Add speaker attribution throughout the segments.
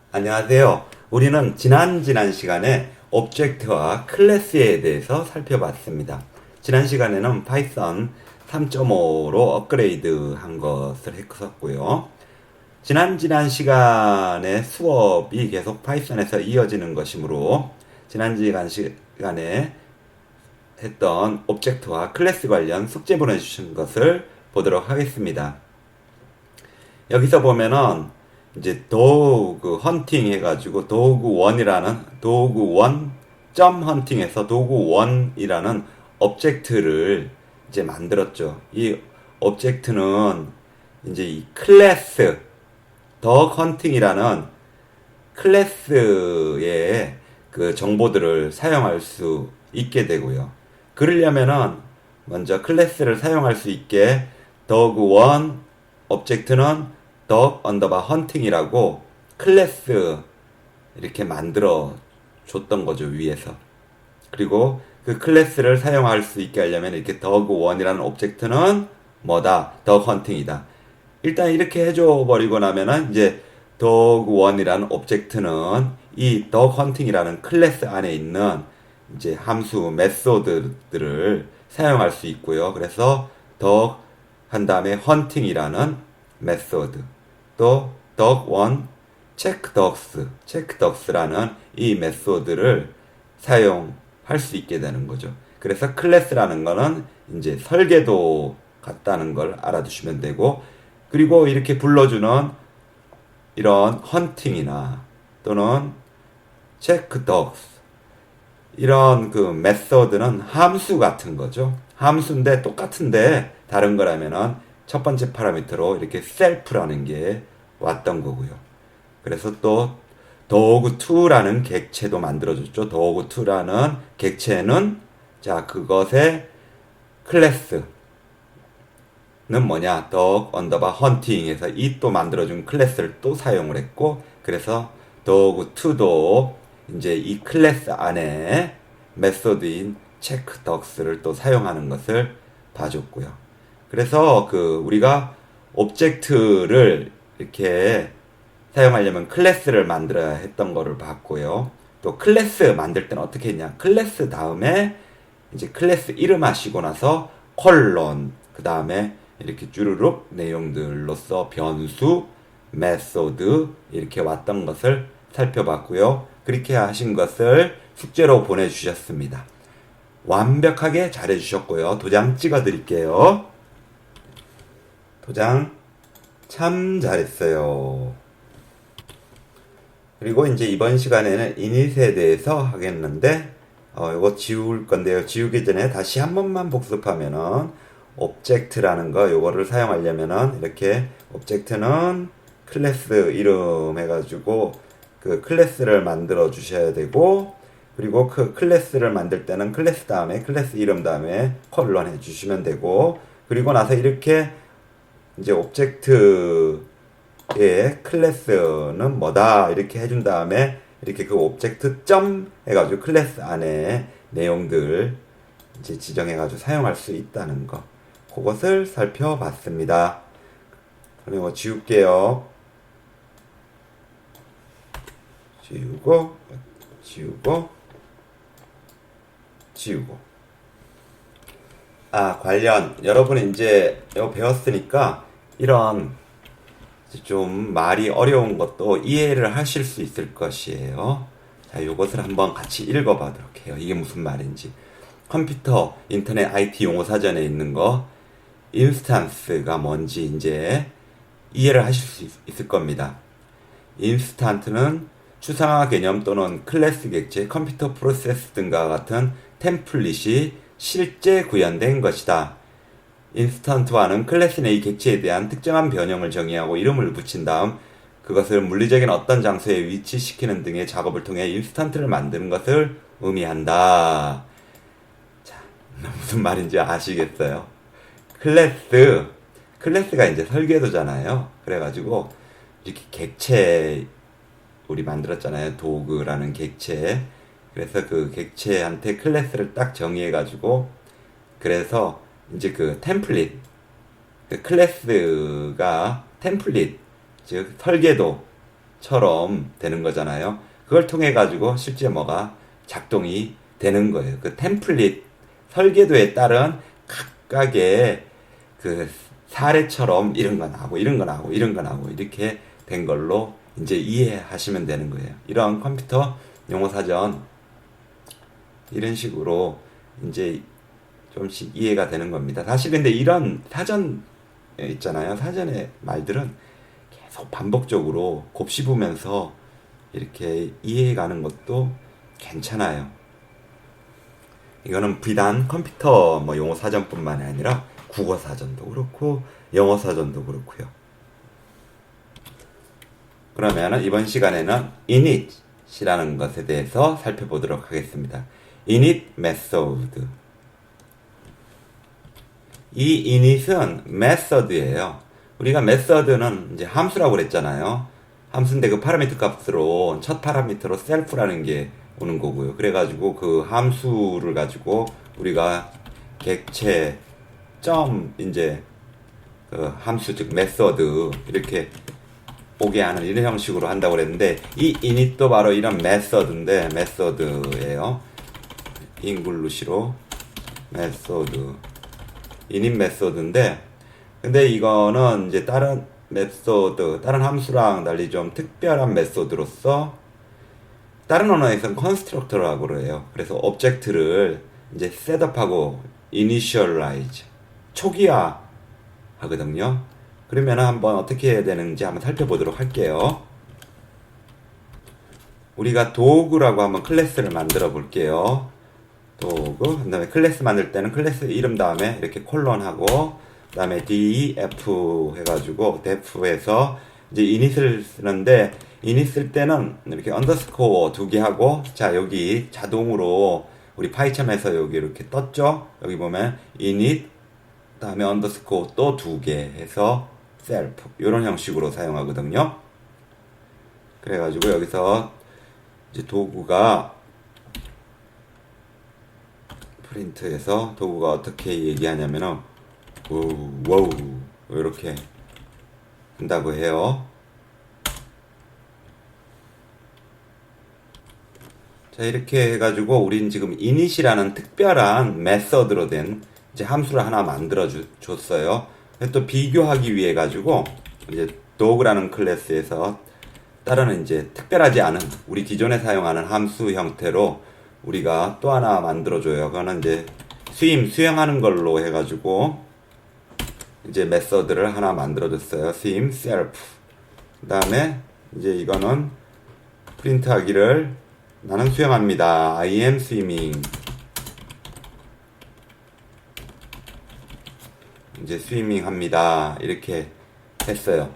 Speaker 1: 안녕하세요. 우리는 지난 시간에 오브젝트와 클래스에 대해서 살펴봤습니다. 지난 시간에는 파이썬 3.5로 업그레이드 한 것을 했었고요. 지난 시간에 수업이 계속 파이썬에서 이어지는 것이므로 지난 시간에 했던 오브젝트와 클래스 관련 숙제 보내주신 것을 보도록 하겠습니다. 여기서 보면은 이제 도구 헌팅 해가지고 도구1 점 헌팅해서 도구1이라는 오브젝트를 이제 만들었죠. 이 오브젝트는 이제 이 클래스 더 헌팅이라는 클래스의 그 정보들을 사용할 수 있게 되고요. 그러려면은 먼저 클래스를 사용할 수 있게 도구1 오브젝트는 dog 언더바 헌팅이라고 클래스 이렇게 만들어 줬던 거죠, 위에서. 그리고 그 클래스를 사용할 수 있게 하려면 이렇게 dog1이라는 오브젝트는 뭐다? dog 헌팅이다. 일단 이렇게 해줘 버리고 나면은 이제 dog1이라는 오브젝트는 이 dog 헌팅이라는 클래스 안에 있는 이제 함수 메소드들을 사용할 수 있고요. 그래서 dog 한 다음에 헌팅이라는 메소드 또 dog1 checkdogs라는 이 메소드를 사용할 수 있게 되는 거죠. 그래서 클래스라는 거는 이제 설계도 같다는 걸 알아두시면 되고, 그리고 이렇게 불러주는 이런 헌팅이나 또는 checkdogs 이런 그 메소드는 함수 같은 거죠. 함수인데 똑같은데 다른 거라면은 첫 번째 파라미터로 이렇게 셀프라는 게 왔던 거고요. 그래서 또 도구2라는 객체도 만들어줬죠. 도구2라는 객체는 자 그것의 클래스는 뭐냐? dog 언더바 헌팅에서 이 또 만들어준 클래스를 또 사용을 했고, 그래서 도구2도 이제 이 클래스 안에 메소드인 checkdogs를 또 사용하는 것을 봐줬고요. 그래서 그 우리가 오브젝트를 이렇게 사용하려면 클래스를 만들어야 했던 거를 봤고요. 또 클래스 만들 때는 어떻게 했냐? 클래스 다음에 이제 클래스 이름 하시고 나서 콜론 그 다음에 이렇게 쭈루룩 내용들로서 변수, 메소드 이렇게 왔던 것을 살펴봤고요. 그렇게 하신 것을 숙제로 보내주셨습니다. 완벽하게 잘해주셨고요. 도장 찍어 드릴게요. 도장 참 잘했어요. 그리고 이제 이번 시간에는 이닛에 대해서 하겠는데, 이거 지울 건데요. 지우기 전에 다시 한 번만 복습하면은, 오브젝트라는 거, 요거를 사용하려면은, 이렇게, 오브젝트는 클래스 이름 해가지고, 그 클래스를 만들어 주셔야 되고, 그리고 그 클래스를 만들 때는 클래스 다음에, 클래스 이름 다음에 콜론 해주시면 되고, 그리고 나서 이렇게, 이제 오브젝트의 클래스는 뭐다 이렇게 해준 다음에 이렇게 그 오브젝트 점 해가지고 클래스 안에 내용들 이제 지정해가지고 사용할 수 있다는 거, 그것을 살펴봤습니다. 그리고 지울게요. 지우고 지우고 지우고. 관련 여러분이 이제 이거 배웠으니까 이런 좀 말이 어려운 것도 이해를 하실 수 있을 것이에요. 자, 이것을 한번 같이 읽어보도록 해요. 이게 무슨 말인지. 컴퓨터, 인터넷, IT 용어 사전에 있는 거, 인스턴스가 뭔지 이제 이해를 하실 수 있을 겁니다. 인스턴트는 추상화 개념 또는 클래스 객체, 컴퓨터 프로세스 등과 같은 템플릿이 실제 구현된 것이다. 인스턴트와는 클래스 내의 객체에 대한 특정한 변형을 정의하고 이름을 붙인 다음 그것을 물리적인 어떤 장소에 위치시키는 등의 작업을 통해 인스턴트를 만드는 것을 의미한다. 자, 무슨 말인지 아시겠어요? 클래스가 이제 설계도잖아요. 그래가지고 이렇게 객체 우리 만들었잖아요. 도구라는 객체. 그래서 그 객체한테 클래스를 딱 정의해가지고, 그래서 이제 그 템플릿, 그 클래스가 템플릿, 즉 설계도, 사전처럼 되는 거잖아요. 그걸 통해 가지고 실제 뭐가 작동이 되는 거예요. 그 템플릿 설계도에 따른 각각의 그 사례처럼 이런 거 나오고 이런 거 나오고 이런 거 나오고 이렇게 된 걸로 이제 이해하시면 되는 거예요. 이런 컴퓨터 용어 사전 이런 식으로 이제 좀씩 이해가 되는 겁니다. 사실 근데 이런 사전 있잖아요. 사전의 말들은 계속 반복적으로 곱씹으면서 이렇게 이해가는 것도 괜찮아요. 이거는 비단 컴퓨터 뭐 용어 사전뿐만이 아니라 국어 사전도 그렇고 영어 사전도 그렇고요. 그러면 이번 시간에는 init이라는 것에 대해서 살펴보도록 하겠습니다. init method. 이 init은 method예요. 우리가 method는 이제 함수라고 그랬잖아요. 함수인데 그 파라미터 값으로 첫 파라미터로 self라는 게 오는 거고요. 그래가지고 그 함수를 가지고 우리가 객체 점 이제 그 함수 즉 메서드 이렇게 오게 하는 이런 형식으로 한다고 그랬는데 이 init도 바로 이런 메서드인데 메서드예요. 잉글리시로 메서드 init 메서드인데 근데 이거는 이제 다른 메서드 다른 함수랑 달리 좀 특별한 메서드로서 다른 언어에서는 constructor라고 그래요. 그래서 오브젝트를 이제 셋업하고 initialize 초기화 하거든요. 그러면 한번 어떻게 해야 되는지 한번 살펴보도록 할게요. 우리가 도구라고 한번 클래스를 만들어 볼게요. 도구, 그 다음에 클래스 만들 때는 클래스 이름 다음에 이렇게 콜론하고 그 다음에 def 해가지고 def에서 이제 init을 쓰는데 init 쓸 때는 이렇게 언더스코어 2개 하고 자 여기 자동으로 우리 파이참에서 여기 이렇게 떴죠. 여기 보면 init 다음에 언더스코어 또 2개 해서 self 이런 형식으로 사용하거든요. 그래가지고 여기서 이제 도구가 프린트에서 도구가 어떻게 얘기하냐면은 와우 이렇게 한다고 해요. 자 이렇게 해가지고 우린 지금 init이라는 특별한 메서드로 된 이제 함수를 하나 만들어 줬어요. 또 비교하기 위해 가지고 이제 도구라는 클래스에서 따르는 이제 특별하지 않은 우리 기존에 사용하는 함수 형태로 우리가 또 하나 만들어 줘요. 그거는 이제 수행하는 걸로 해가지고 이제 메서드를 하나 만들어 줬어요. swim self. 그 다음에 이제 이거는 프린트 하기를 나는 수영합니다. I am swimming. 이제 swimming 합니다. 이렇게 했어요.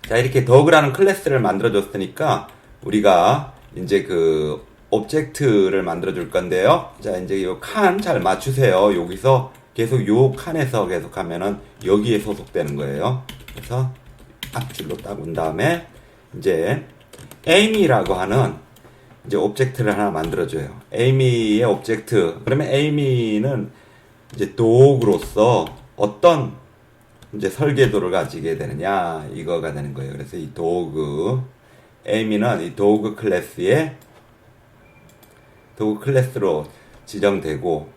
Speaker 1: 자, 이렇게 doug라는 클래스를 만들어 줬으니까 우리가 이제 그 오브젝트를 만들어 줄 건데요. 자, 이제 요 칸 잘 맞추세요. 여기서 계속 요 칸에서 계속 하면은 여기에 소속되는 거예요. 그래서 앞줄로 딱 온 다음에 이제 Amy라고 하는 이제 오브젝트를 하나 만들어줘요. Amy의 오브젝트. 그러면 Amy는 이제 도구로서 어떤 이제 설계도를 가지게 되느냐 이거가 되는 거예요. 그래서 이 도구 Amy는 이 도구 클래스로 지정되고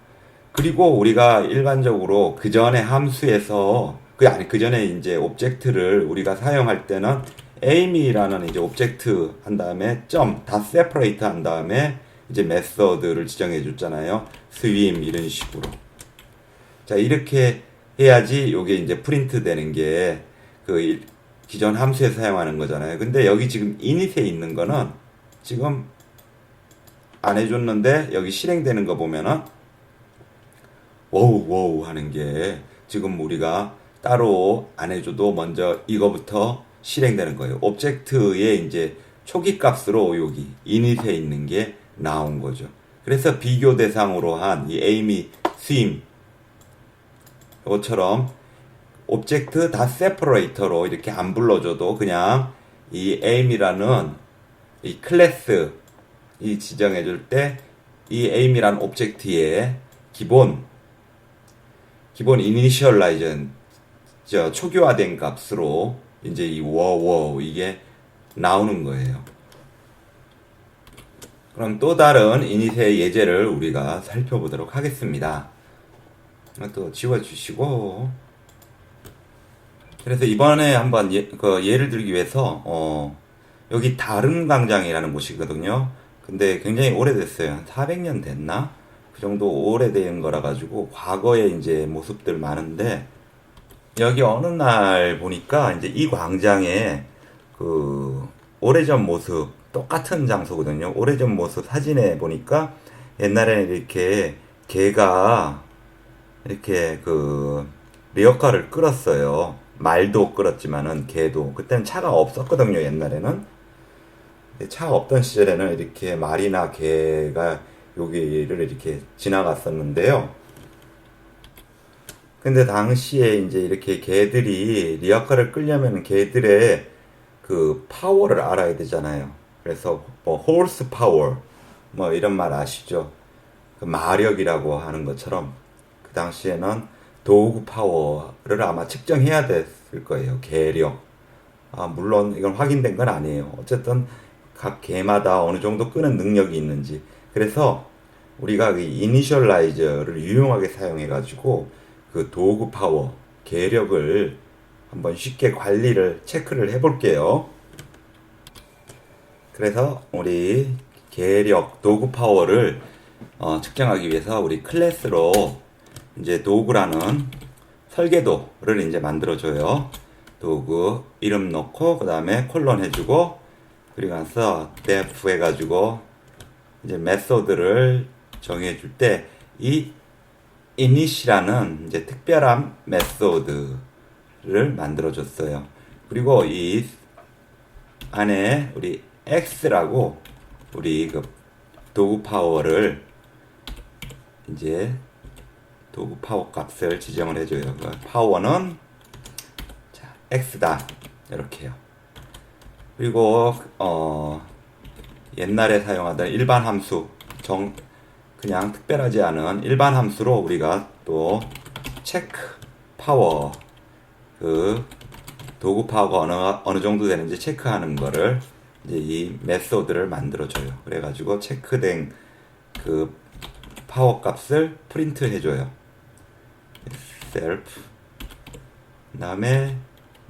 Speaker 1: 그리고 우리가 일반적으로 그 전에 함수에서 그 전에 이제 오브젝트를 우리가 사용할 때는 Amy라는 이제 오브젝트 한 다음에 점 다 세퍼레이트 한 다음에 이제 메서드를 지정해 줬잖아요. swim 이런 식으로. 자, 이렇게 해야지 요게 이제 프린트 되는 게 그 기존 함수에 사용하는 거잖아요. 근데 여기 지금 init에 있는 거는 지금 안 해줬는데 여기 실행되는 거 보면은 워우 하는 게 지금 우리가 따로 안 해줘도 먼저 이거부터 실행되는 거예요. 오브젝트의 이제 초기 값으로 여기 init에 있는 게 나온 거죠. 그래서 비교 대상으로 한 이 Amy, swim 이것처럼 오브젝트 다 세퍼레이터로 이렇게 안 불러줘도 그냥 이 Amy라는 이 클래스 이 지정해 줄 때 이 Amy라는 오브젝트의 기본 이니셜라이전 초기화된 값으로 이제 이 워워 이게 나오는 거예요. 그럼 또 다른 이닛의 예제를 우리가 살펴보도록 하겠습니다. 또 지워주시고. 그래서 이번에 한번 예를 들기 위해서 여기 다른 광장이라는 곳이거든요. 근데 굉장히 오래됐어요. 한 400년 됐나? 그 정도 오래된 거라 가지고 과거의 이제 모습들 많은데, 여기 어느 날 보니까 이제 이 광장에 그 오래전 모습, 똑같은 장소거든요. 오래전 모습 사진에 보니까 옛날에는 이렇게 개가 이렇게 그 리어카를 끌었어요. 말도 끌었지만은 개도. 그때는 차가 없었거든요. 옛날에는. 차가 없던 시절에는 이렇게 말이나 개가 여기를 이렇게 지나갔었는데요. 근데 당시에 이제 이렇게 개들이 리어카를 끌려면 개들의 그 파워를 알아야 되잖아요. 그래서 뭐 홀스 파워 뭐 이런 말 아시죠? 그 마력이라고 하는 것처럼 그 당시에는 도구 파워를 아마 측정해야 됐을 거예요. 개력. 물론 이건 확인된 건 아니에요. 어쨌든 각 개마다 어느 정도 끄는 능력이 있는지. 그래서 우리가 이 이니셜라이저를 유용하게 사용해 가지고 그 도구 파워, 개력을 한번 쉽게 관리를 체크를 해 볼게요. 그래서 우리 개력, 도구 파워를 측정하기 위해서 우리 클래스로 이제 도구라는 설계도를 이제 만들어줘요. 도구 이름 넣고 그 다음에 콜론 해주고, 그리고 나서 def 해가지고 이제 메소드를 정해줄 때 이 init이라는 이제 특별한 메소드를 만들어줬어요. 그리고 이 안에 우리 x라고 우리 그 도구 파워를 이제 도구 파워 값을 지정을 해줘요. 그 파워는 자, x다 이렇게요. 그리고 옛날에 사용하던 일반 함수 그냥 특별하지 않은 일반 함수로 우리가 또 체크 파워 그 도구 파워가 어느 정도 되는지 체크하는 거를 이제 이 메소드를 만들어줘요. 그래가지고 체크된 그 파워 값을 프린트 해줘요. self. 그 다음에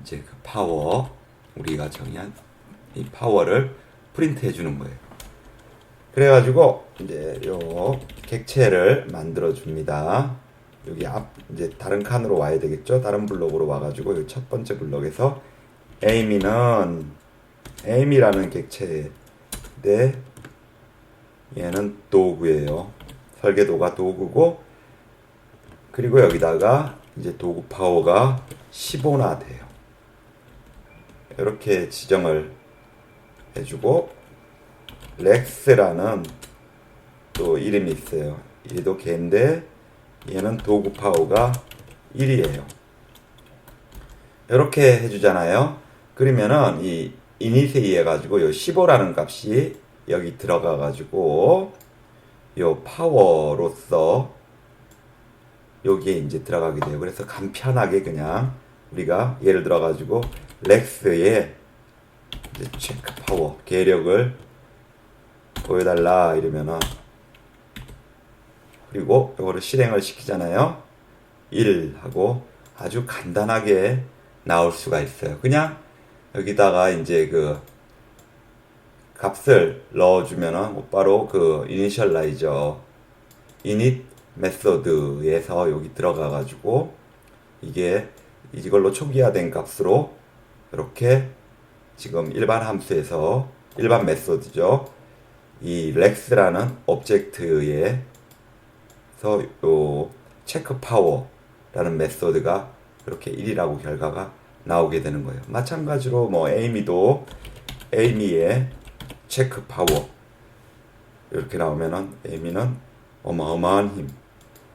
Speaker 1: 이제 그 파워, 우리가 정의한 이 파워를 프린트 해주는 거예요. 그래가지고 이제 요 객체를 만들어 줍니다. 여기 이제 다른 칸으로 와야 되겠죠? 다른 블록으로 와가지고 이 첫 번째 블록에서 에이미라는 객체인데 얘는 도구예요. 설계도가 도구고, 그리고 여기다가 이제 도구 파워가 15나 돼요. 이렇게 지정을 해주고, 렉스라는 또 이름이 있어요. 얘도 개인데 얘는 도구 파워가 1이에요. 이렇게 해주잖아요. 그러면은 이 init에 의해 가지고 요 15라는 값이 여기 들어가 가지고 요 파워로서 여기에 이제 들어가게 돼요. 그래서 간편하게 그냥 우리가 예를 들어 가지고 렉스의 이제 체크 파워 계력을 보여달라 이러면은, 그리고 이거를 실행을 시키잖아요. 1 하고 아주 간단하게 나올 수가 있어요. 그냥 여기다가 이제 그 값을 넣어주면은 바로 그 이니셜라이저 init 메소드에서 여기 들어가 가지고 이게 이걸로 초기화된 값으로 이렇게 지금 일반 함수에서 일반 메소드죠. 이 렉스라는 오브젝트에서 요 체크 파워라는 메소드가 이렇게 1이라고 결과가 나오게 되는 거예요. 마찬가지로 뭐 에이미의 체크 파워 이렇게 나오면은 에이미는 어마어마한 힘,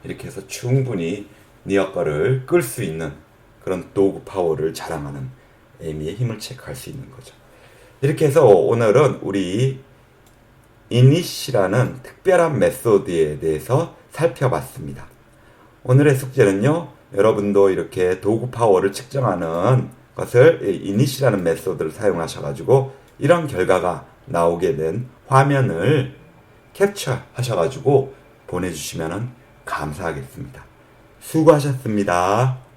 Speaker 1: 이렇게 해서 충분히 리어카를 끌 수 있는 그런 도구 파워를 자랑하는 에이미의 힘을 체크할 수 있는 거죠. 이렇게 해서 오늘은 우리 init이라는 특별한 메소드에 대해서 살펴봤습니다. 오늘의 숙제는요, 여러분도 이렇게 도구 파워를 측정하는 것을 init이라는 메소드를 사용하셔가지고 이런 결과가 나오게 된 화면을 캡처 하셔가지고 보내주시면 감사하겠습니다. 수고하셨습니다.